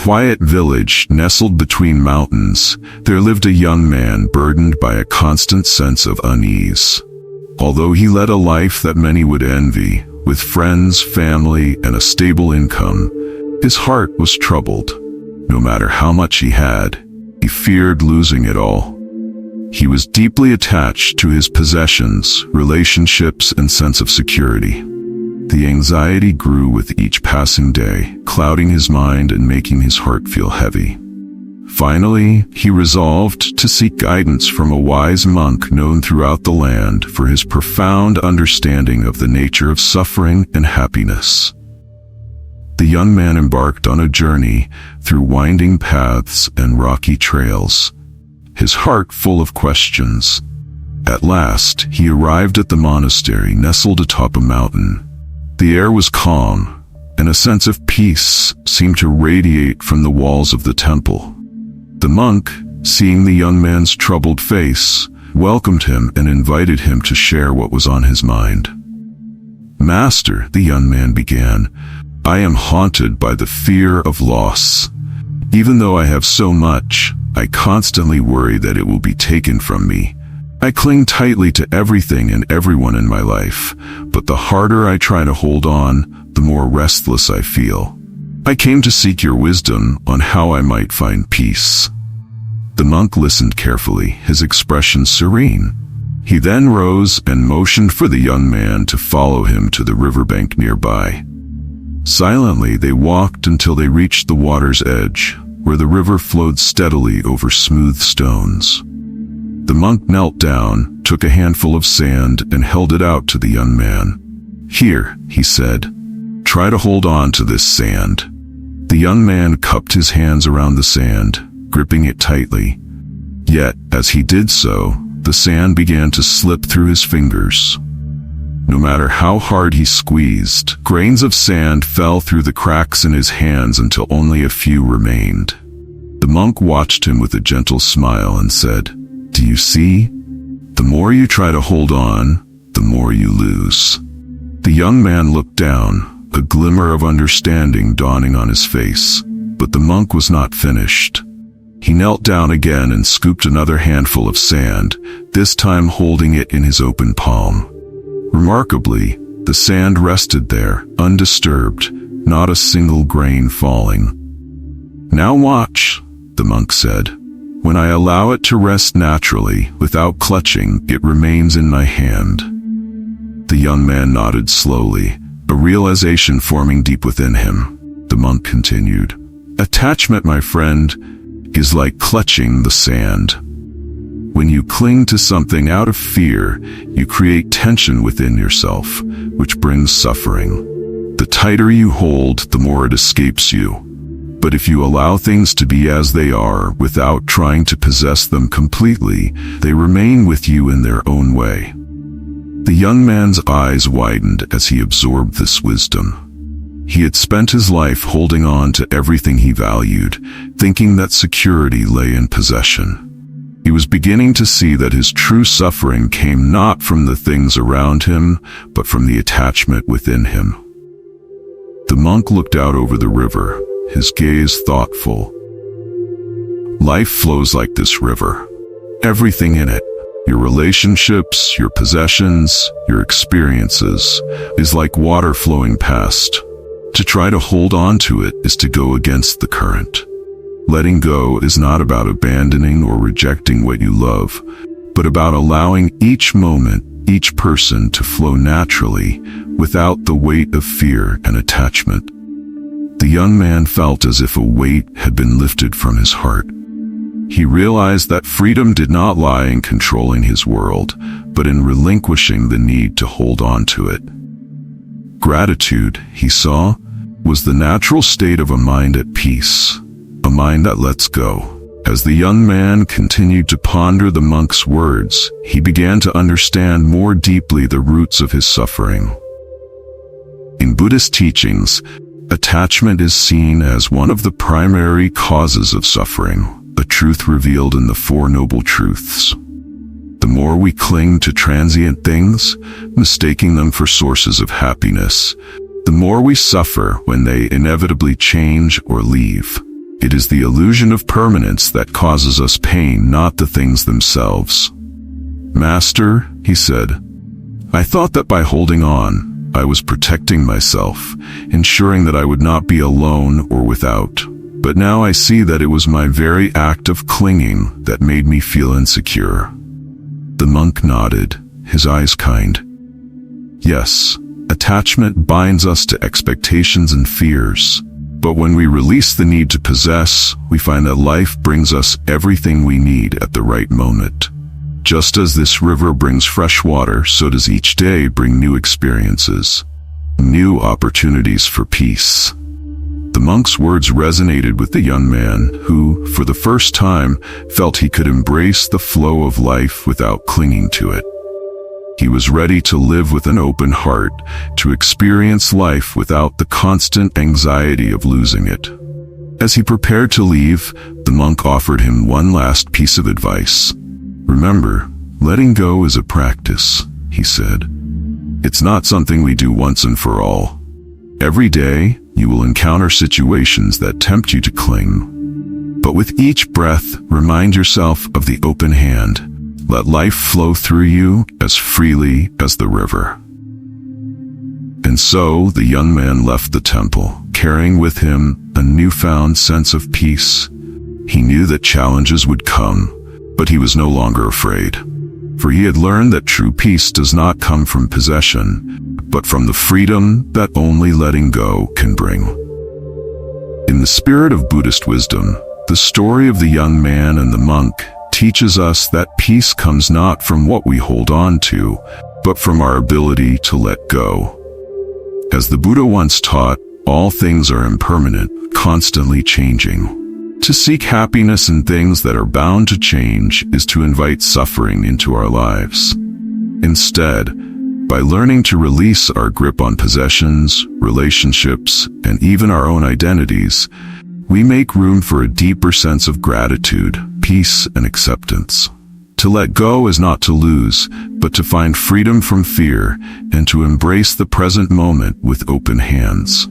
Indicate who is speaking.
Speaker 1: quiet village nestled between mountains, there lived a young man burdened by a constant sense of unease. Although he led a life that many would envy, with friends, family, and a stable income, his heart was troubled. No matter how much he had, he feared losing it all. He was deeply attached to his possessions, relationships, and sense of security. The anxiety grew with each passing day, clouding his mind and making his heart feel heavy. Finally, he resolved to seek guidance from a wise monk known throughout the land for his profound understanding of the nature of suffering and happiness. The young man embarked on a journey through winding paths and rocky trails, his heart full of questions. At last, he arrived at the monastery nestled atop a mountain. The air was calm, and a sense of peace seemed to radiate from the walls of the temple. The monk, seeing the young man's troubled face, welcomed him and invited him to share what was on his mind. "Master," the young man began, "I am haunted by the fear of loss. Even though I have so much, I constantly worry that it will be taken from me. I cling tightly to everything and everyone in my life, but the harder I try to hold on, the more restless I feel. I came to seek your wisdom on how I might find peace." The monk listened carefully, his expression serene. He then rose and motioned for the young man to follow him to the riverbank nearby. Silently, they walked until they reached the water's edge, where the river flowed steadily over smooth stones. The monk knelt down, took a handful of sand, and held it out to the young man. "Here," he said, "try to hold on to this sand." The young man cupped his hands around the sand, gripping it tightly. Yet, as he did so, the sand began to slip through his fingers. No matter how hard he squeezed, grains of sand fell through the cracks in his hands until only a few remained. The monk watched him with a gentle smile and said, "Do you see? The more you try to hold on, the more you lose." The young man looked down, a glimmer of understanding dawning on his face. But the monk was not finished. He knelt down again and scooped another handful of sand, this time holding it in his open palm. Remarkably, the sand rested there, undisturbed, not a single grain falling. "Now watch," the monk said. "When I allow it to rest naturally, without clutching, it remains in my hand." The young man nodded slowly, a realization forming deep within him. The monk continued, "Attachment, my friend, is like clutching the sand. When you cling to something out of fear, you create tension within yourself, which brings suffering. The tighter you hold, the more it escapes you. But if you allow things to be as they are, without trying to possess them completely, they remain with you in their own way." The young man's eyes widened as he absorbed this wisdom. He had spent his life holding on to everything he valued, thinking that security lay in possession. He was beginning to see that his true suffering came not from the things around him, but from the attachment within him. The monk looked out over the river, his gaze thoughtful. Life flows like this river. Everything in it, your relationships, your possessions, your experiences, is like water flowing past. To try to hold on to it is to go against the current. Letting go is not about abandoning or rejecting what you love, but about allowing each moment, each person to flow naturally, without the weight of fear and attachment. The young man felt as if a weight had been lifted from his heart. He realized that freedom did not lie in controlling his world, but in relinquishing the need to hold on to it. Gratitude, he saw, was the natural state of a mind at peace, a mind that lets go. As the young man continued to ponder the monk's words, he began to understand more deeply the roots of his suffering. In Buddhist teachings, attachment is seen as one of the primary causes of suffering, a truth revealed in the Four Noble Truths. The more we cling to transient things, mistaking them for sources of happiness, the more we suffer when they inevitably change or leave. It is the illusion of permanence that causes us pain, not the things themselves. "Master," he said, "I thought that by holding on, I was protecting myself, ensuring that I would not be alone or without. But now I see that it was my very act of clinging that made me feel insecure." The monk nodded, his eyes kind. Yes, attachment binds us to expectations and fears. But when we release the need to possess, we find that life brings us everything we need at the right moment. Just as this river brings fresh water, so does each day bring new experiences, new opportunities for peace. The monk's words resonated with the young man who, for the first time, felt he could embrace the flow of life without clinging to it. He was ready to live with an open heart, to experience life without the constant anxiety of losing it. As he prepared to leave, the monk offered him one last piece of advice. "Remember, letting go is a practice," he said. "It's not something we do once and for all. Every day, you will encounter situations that tempt you to cling. But with each breath, remind yourself of the open hand. Let life flow through you as freely as the river." And so the young man left the temple, carrying with him a newfound sense of peace. He knew that challenges would come, but he was no longer afraid. For he had learned that true peace does not come from possession, but from the freedom that only letting go can bring. In the spirit of Buddhist wisdom, the story of the young man and the monk teaches us that peace comes not from what we hold on to, but from our ability to let go. As the Buddha once taught, all things are impermanent, constantly changing. To seek happiness in things that are bound to change is to invite suffering into our lives. Instead, by learning to release our grip on possessions, relationships, and even our own identities, we make room for a deeper sense of gratitude, peace, and acceptance. To let go is not to lose, but to find freedom from fear and to embrace the present moment with open hands.